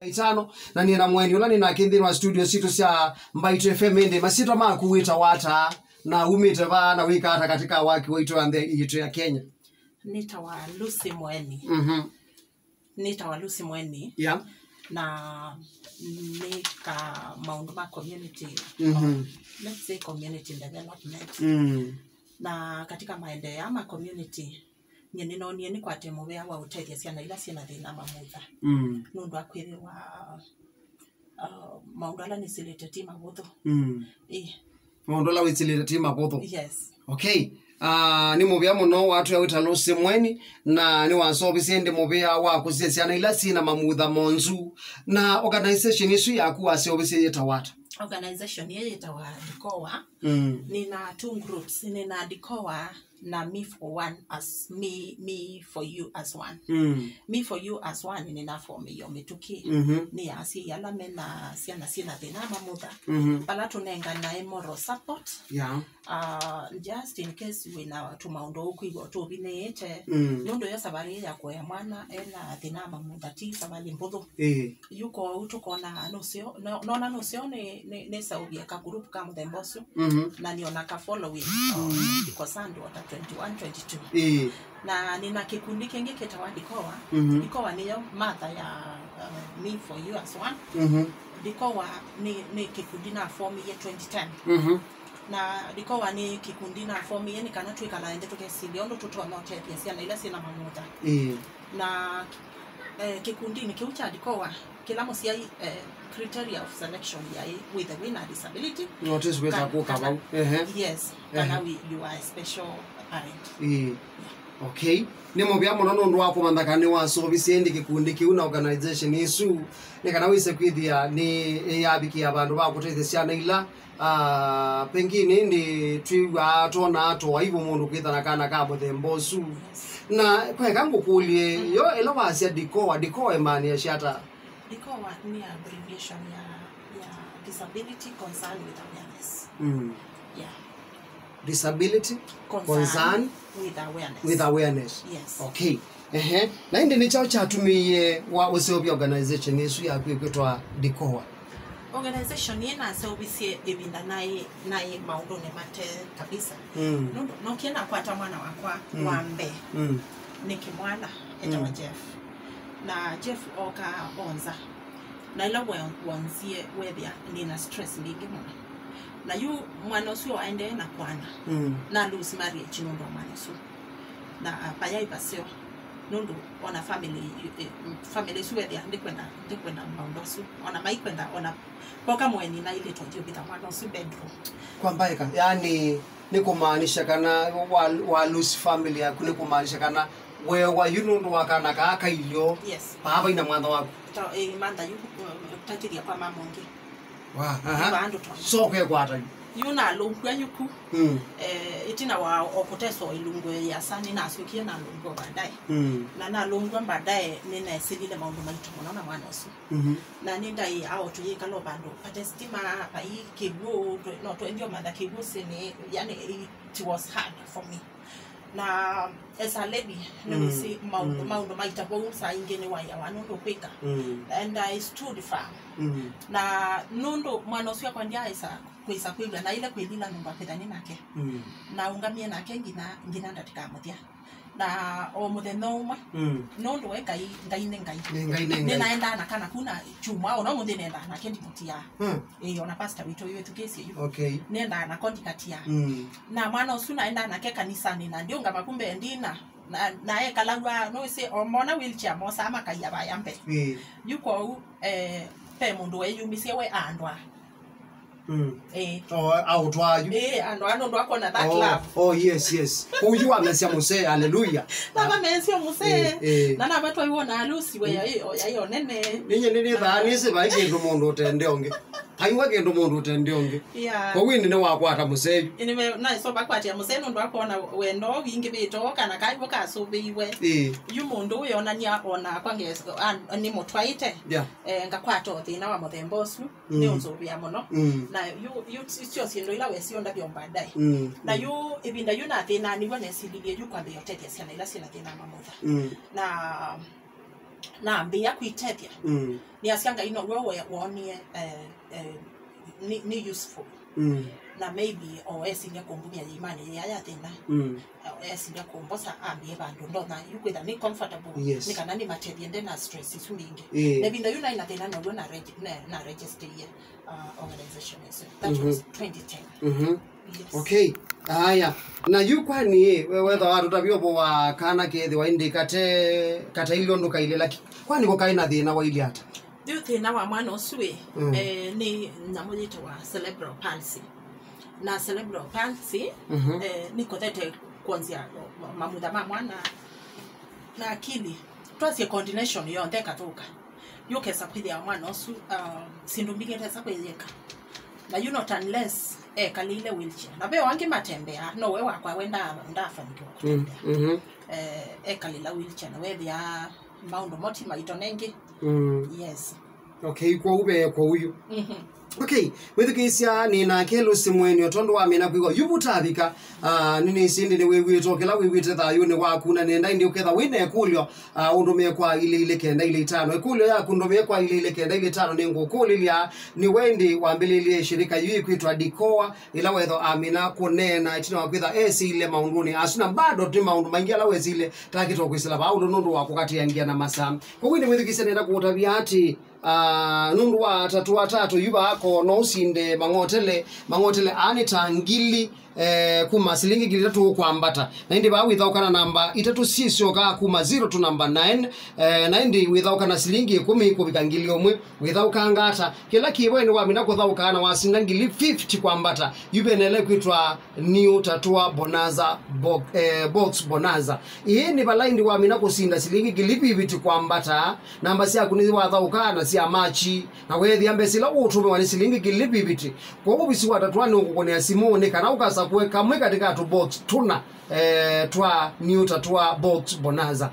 Itano na nina mweni ula nina kindhini wa studio situ sia MbaituFM ende masito maku wita wata na umite na wika hata katika waki waitu ande yitu ya Kenya. Nitawalusi mweni. Nitawalusi mweni. Yeah. Na nika maunduma community. Let's say community development. Na katika maendeleo ama community nyenino ni kwa temo wea wa utedia siana ila siana dhina mamutha. Nundu akwiri wa maundala nisilete tima bodo. Maundala wisilete tima bodo. Yes. Okay. Ni mubia muno watu ya witalusi mweni na ni wansobisi ende mubia wa kusesiana ila sina mamutha monzu na organization isu ya kuwa siobisi yetawata. Organization ye yetawa dikowa. Nina two groups. Nina dikowa na me for one as me for you as one. Me for you as one nina for me yometuki. Ni asi yala mena siana sina dina mamutha. Pala tunenga na moral support. Yeah. Just in case we na tumaundo ukwigo to binete. Nundo ya sabari ya kwa mwana ena dina mamutha ti sabali mbodo. Yuko utuko na nosio nona nosio ne saubia ka group kama dembosu. Na niona ka following because sando 21-22. Na nina kikundi kengi kitawa dikowa. Dikowa niyo mata ya me for you as one. Dikowa ni kikundi na form ye 2010. Na dikowa ni kikundi na form ye ni kana tuika na ende tuke siliondo tutuwa note pia siya na ila sina mamuta. Na kikundi ni kiucha dikowa kila mosia criteria of selection ya with the winner disability. Notice with a book about. Yes. Kana you are a special parent. Yeah. Okay. Ni mobia munono ndo wako mandakane wa service endi kikundi kiuna organization isu ni kana wise kwithia ni yabiki abantu ba kutethesiana ila pengine ndi twiwa tona ato aibu mundu kwithana kana ka muthembosu na kwa kangu kulie yo elo wasia dikowa imani ya shata. Dikowa ni abbreviation ya disability concern with awareness. Yeah. Disability concern with awareness. Yes. Okay. Na indi ni chao chatumiye wa useobi organization yesu ya kwitwa dikowa. Organization yena service ebinda naye maundo ne mate kabisa. No kiena kwata mwana wakwa wambe. Nikimwana etawa Jeff. Na Jeff oka onza. Na ila wanzie webia nina stress mingi mwana. Na yu mwana usiyo aende na kwana. Na lose marriage nundo mwana usiyo. Na paya ibasio. Nundo ona family suwe dia ndikwenda mbaundo usiyo. Ona maikwenda ona poka mweni na ile tonjio bita mwana usiyo bedroom. Kwa mbaika, yani ni kumaanisha kana wa lose family ya kune kumaanisha kana wewa yunundo wakana kaka ilio. Yes. Pahaba ina mwana wako. Manda yu tatiri ya kwa mamongi. So kwe kwa ata yuna lungwe yuku itina wa okuteso ilungwe ya sani na asukia na lungwe baadaye na lungwe baadaye nina silile maundu maitu mwana mwana osu na ninda hii ao tuyika lo bando patestima pa hii kibu no to ndio mada kibu sini yani it was hard for me. Na as a lady nimisi maundu maita kwa sa ingene wa ya wanundo kwika and I stood firm. Na nundo mwana osu ya kwa ndia isa kuisa kwibla na ile kwilila numba kwithani nake. Na ungamie nake ngina ndatika muthia. Na o mutheno umwe nundo weka ngaine ninaenda na kana kuna chuma ona muthi nenda na kendi mutia. Ona pastor wito yetu kesi yu. Okay. Nenda na kondi katia. Na mwana usu naenda na ke kanisani na ndio ngama kumbe ndina na kalagwa no se omona wheelchair mo sama kaya bayambe. Yuko pe mundu we yumisie we andwa. Outwa you. Ano ndo ako na that love. Oh yes. Huyu amesia muse, hallelujah. Tama mesia muse. Na watu waiona halusi we ya hiyo nene. Ninyi dhani se baike ndo mundu utendionge. Haiwa kendo mundu utendionge. Yeah. Kwa windi ne wakwata muse. Inime na so bakwati ya muse ndo akona wendo wingi bito kana kaibo ka so biwe. Yu mundu we ona nya ona kwange ni mutwaite. Yeah. Ngakwato thina wa muthembosu ni unzobia muno. Na you sio siendo ila wesi onda byomba dai. Na you ibinda yuna thina ni wana sililie yu kwa beyote ya sana ila sina thina mamutha. Na na mbia kuitethia ni asianga ino wewe wonie ni useful na maybe oesinga kumbumia imani ya tena oesinga kumbosa ambie bandu ndona yukwitha ni comfortable ni kana ni matethia na stress isumingi na binda yuna ina tena no na register organization that was 2010 Yes. Okay. Haya. Na yukwa ni whether watu tabiobo wa kana kethi wa indicate kata ile ondoka ile laki kwani ko kaina thina wa ile hata. Ndio thina wa mwana uswe ni namujita wa cerebral palsy. Na cerebral palsy ni kothete kuanzia mamudha mwana na akili. Twasie coordination yo ndeka toka. Yuke sapithia mwana usu sindumbige tesa kweyeka. Na you not unless kalile wheelchair na bewa wangi matembea no wewe kwa wenda ndafanikiwa kutembea kalila wheelchair na wewe ya maundo moti maitonenge yes okay kwa ube kwa huyu okay withikisia ni na kelo simweni otondo wa mena kwigo yubutabika nini sindi ni wewe tokela wewe tetha yone waku na nenda ndi uketha wine kulyo undume kwa ile kenda ile tano kulyo ya kundume kwa ile kenda ile tano ni ngukulilia ni wendi wambililie shirika yu kwitwa dikoa ila wetho amina kunena itina wakwitha esi ile maunduni asuna bado ti maundu mangia la wezile takito kwisila ba undu nundu wakukati yangia na masam kwa wini withikisia nenda kutabia ati nundu wa tatu yuba ako no usinde mangotele anitangili kuma silingi gili tatu kwambata na ndi ba without namba itatu sisio ka kuma 0 to number 9 na ndi without na silingi 10 kubikangili omwe without ngata kila kiwe ni wamina kuthauka na wasinda ngili 50 kwambata yubenele kwitwa new tatua bonaza box bonaza iyi ni balaindi wamina kusinda silingi gili 50 kwambata namba sia kunizi wathauka na sia machi na wethi ambesila utume wani silingi gili 50 kwa ubisi watatwani ukukonea simone kana ukasa kuweka mwe katika box tuna twa new tatua box bonaza